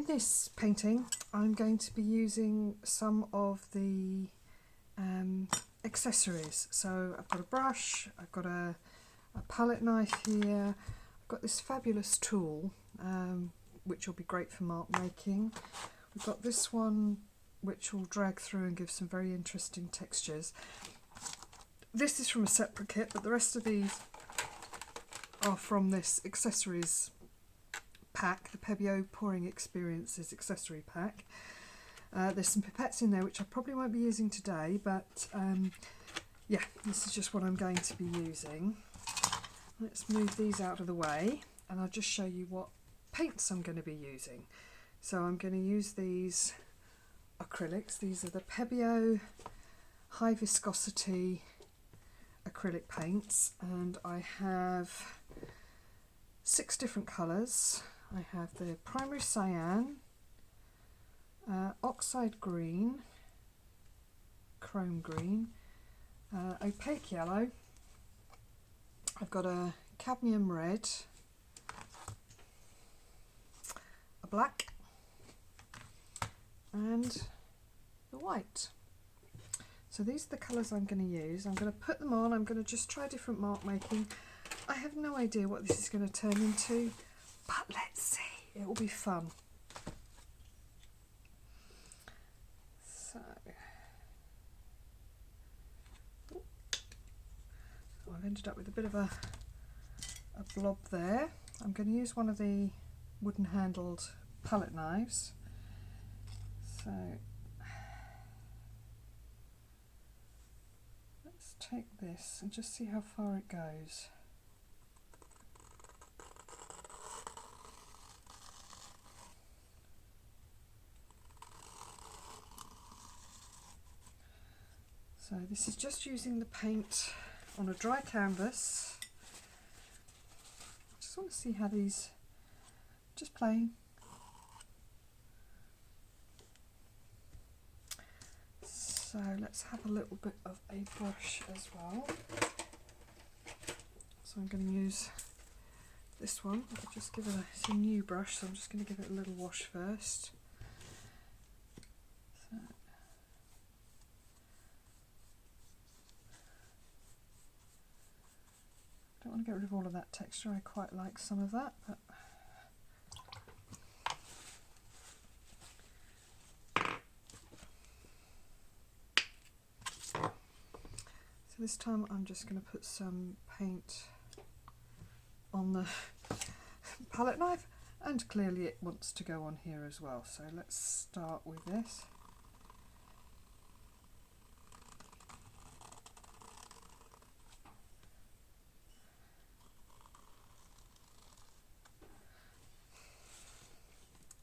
in this painting I'm going to be using some of the accessories. So I've got a brush, I've got a palette knife here, I've got this fabulous tool which will be great for mark making. We've got this one which will drag through and give some very interesting textures. This is from a separate kit, but the rest of these are from this accessories pack, the Pebeo Pouring Experiences accessory pack. There's some pipettes in there which I probably won't be using today, but yeah, this is just what I'm going to be using. Let's move these out of the way and I'll just show you what paints I'm going to be using. So I'm going to use these acrylics. These are the Pebeo high viscosity acrylic paints, and I have 6 different colours. I have the primary cyan, oxide green, chrome green, opaque yellow, I've got a cadmium red, a black and the white. So these are the colours I'm going to use. I'm going to put them on, I'm going to just try different mark making. I have no idea what this is going to turn into, but let's see, it will be fun. So I've ended up with a bit of a blob there. I'm going to use one of the wooden handled palette knives. So let's take this and just see how far it goes. So this is just using the paint on a dry canvas. I just want to see how these, just playing. So let's have a little bit of a brush as well. So I'm going to use this one. I'll just give it it's a new brush, so I'm just going to give it a little wash first. So I don't want to get rid of all of that texture. I quite like some of that, but so this time I'm just going to put some paint on the palette knife, and clearly it wants to go on here as well. So let's start with this.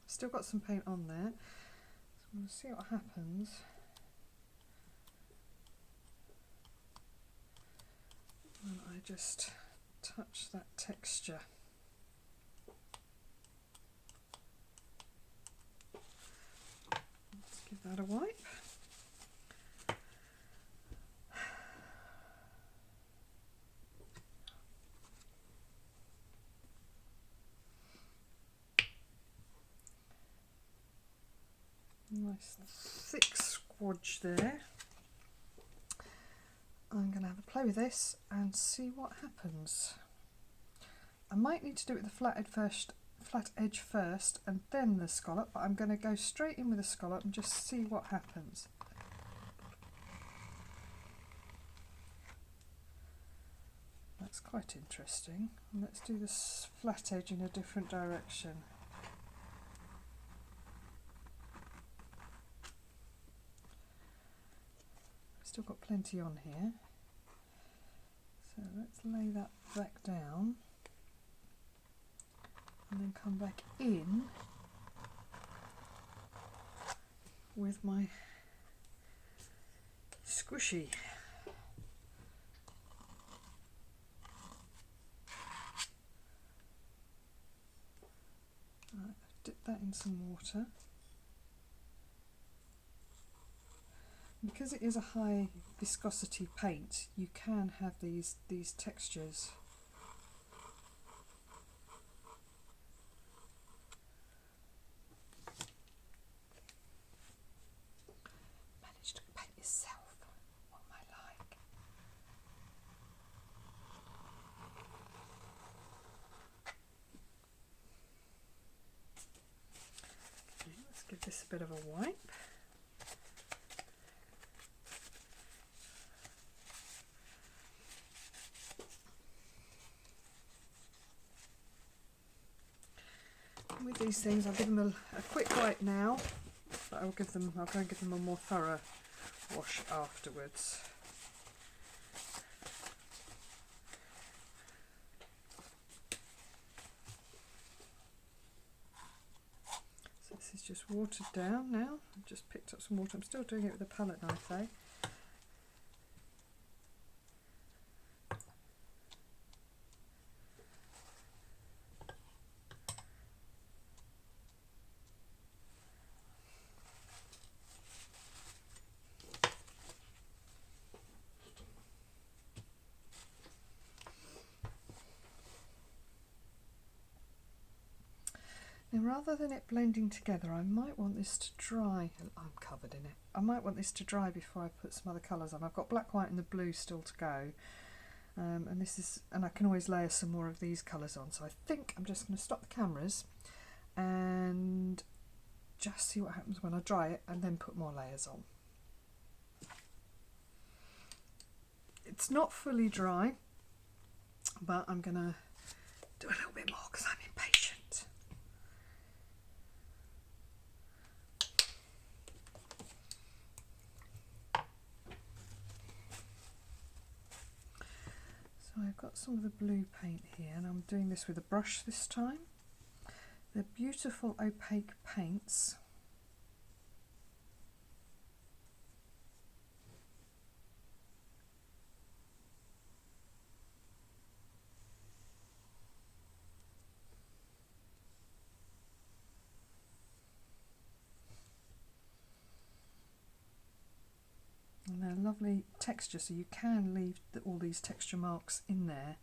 Still got some paint on there, so we'll see what happens. And I just touch that texture. Let's give that a wipe. Nice thick squodge there. I'm going to have a play with this and see what happens. I might need to do it with the flat edge first and then the scallop, but I'm going to go straight in with the scallop and just see what happens. That's quite interesting. Let's do this flat edge in a different direction. Still got plenty on here, so let's lay that back down and then come back in with my squishy. Right, dip that in some water. Because it is a high viscosity paint, you can have these textures. bit of a wipe. And with these things, I'll give them a quick wipe now, but I'll go and give them a more thorough wash afterwards. This is just watered down now. I've just picked up some water. I'm still doing it with a palette knife though. Now, rather than it blending together, I might want this to dry. I'm covered in it. I might want this to dry before I put some other colours on. I've got black, white and the blue still to go. And I can always layer some more of these colours on. So I think I'm just going to stop the cameras and just see what happens when I dry it and then put more layers on. It's not fully dry, but I'm going to do a little bit more because I'm impatient. So I've got some of the blue paint here, and I'm doing this with a brush this time. They're beautiful opaque paints. And they're lovely texture, so you can leave all these texture marks in there.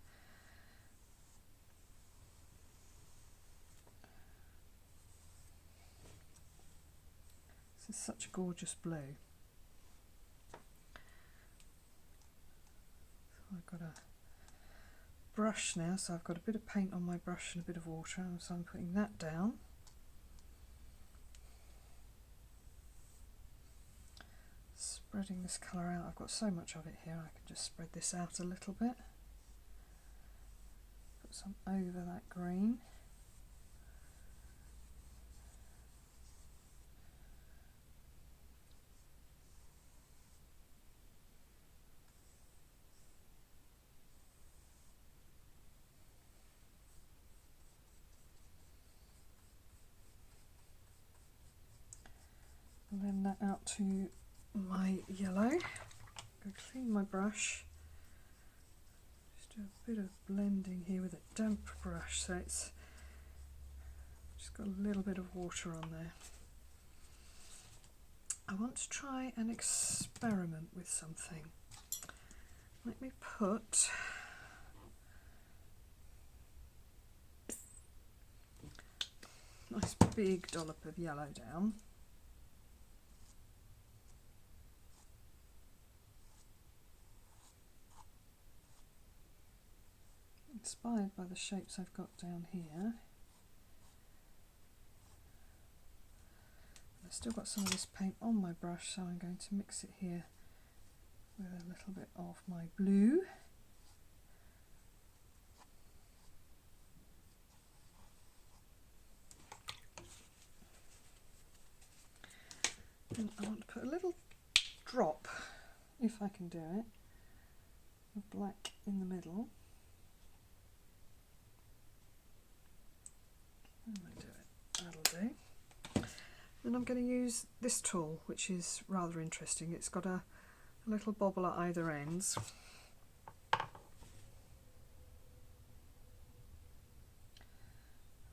This is such a gorgeous blue. So I've got a brush now, so I've got a bit of paint on my brush and a bit of water, so I'm putting that down. Spreading this colour out. I've got so much of it here, I can just spread this out a little bit. Put some over that green. And then that out to my yellow. Go clean my brush. Just do a bit of blending here with a damp brush, so it's just got a little bit of water on there. I want to try and experiment with something. Let me put a nice big dollop of yellow down. Inspired by the shapes I've got down here. I've still got some of this paint on my brush, so I'm going to mix it here with a little bit of my blue. And I want to put a little drop, if I can do it, of black in the middle. I might do it, that'll do. Then I'm going to use this tool, which is rather interesting. It's got a little bobble at either ends. And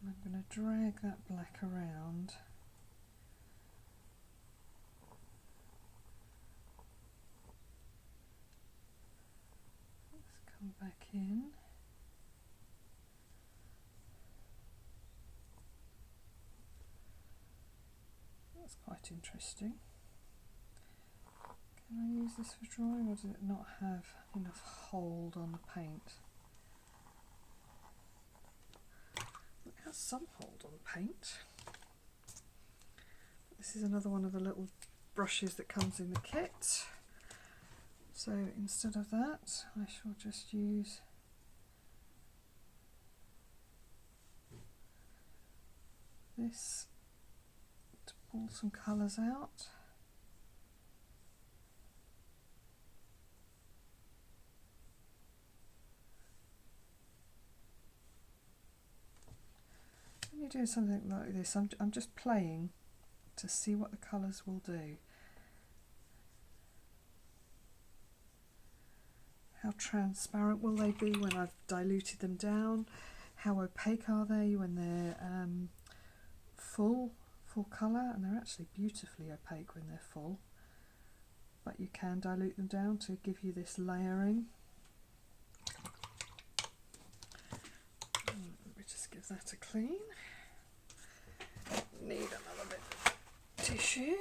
I'm going to drag that black around. Let's come back in. That's quite interesting. Can I use this for drawing, or does it not have enough hold on the paint? It has some hold on the paint. This is another one of the little brushes that comes in the kit. So instead of that, I shall just use this to pull some colours out. When you're doing something like this, I'm just playing to see what the colours will do. How transparent will they be when I've diluted them down? How opaque are they when they're full colour? And they're actually beautifully opaque when they're full. But you can dilute them down to give you this layering. Let me just give that a clean. Need another bit of tissue.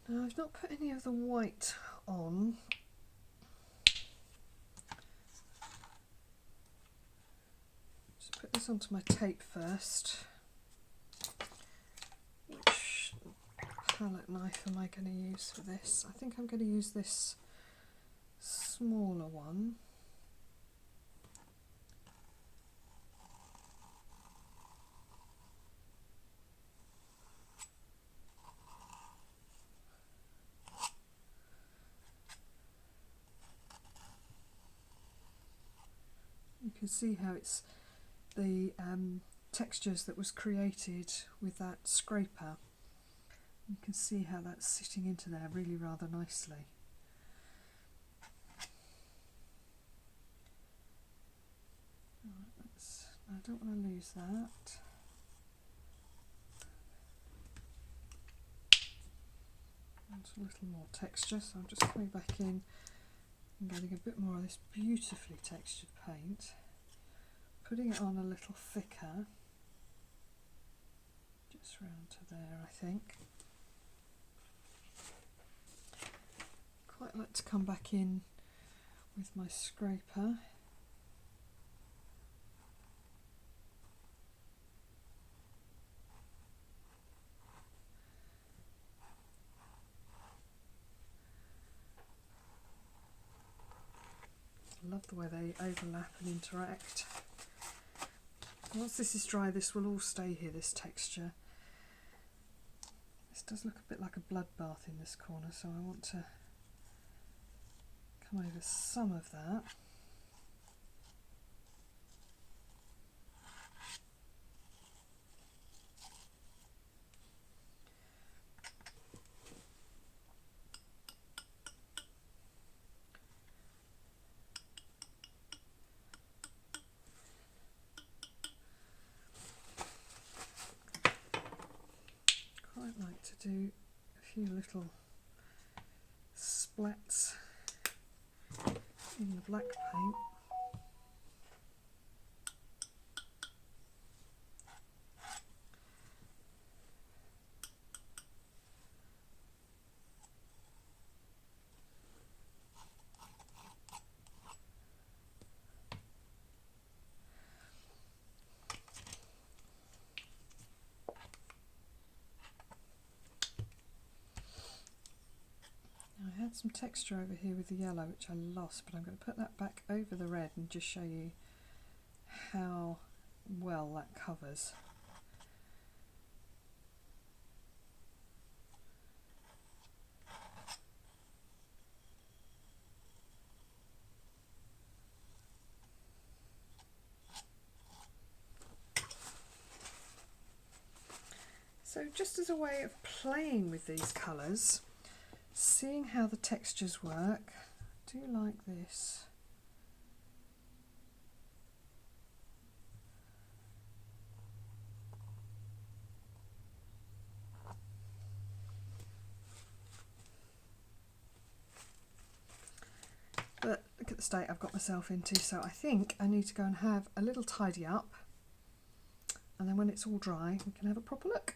Now I've not put any of the white on. Just put this onto my tape first. Which palette knife am I going to use for this? I think I'm going to use this smaller one. You can see how it's the textures that was created with that scraper. You can see how that's sitting into there really rather nicely. Right, I don't want to lose that. Want a little more texture, so I'm just coming back in and getting a bit more of this beautifully textured paint, putting it on a little thicker, just round to there I think. Quite like to come back in with my scraper. I love the way they overlap and interact. Once this is dry, this will all stay here, this texture. This does look a bit like a bloodbath in this corner, so I want to come over some of that. Quite like to do a few little splats in the black paint. I had some texture over here with the yellow which I lost, but I'm going to put that back over the red and just show you how well that covers. So just as a way of playing with these colours, seeing how the textures work, I do like this. But look at the state I've got myself into, so I think I need to go and have a little tidy up, and then when it's all dry we can have a proper look.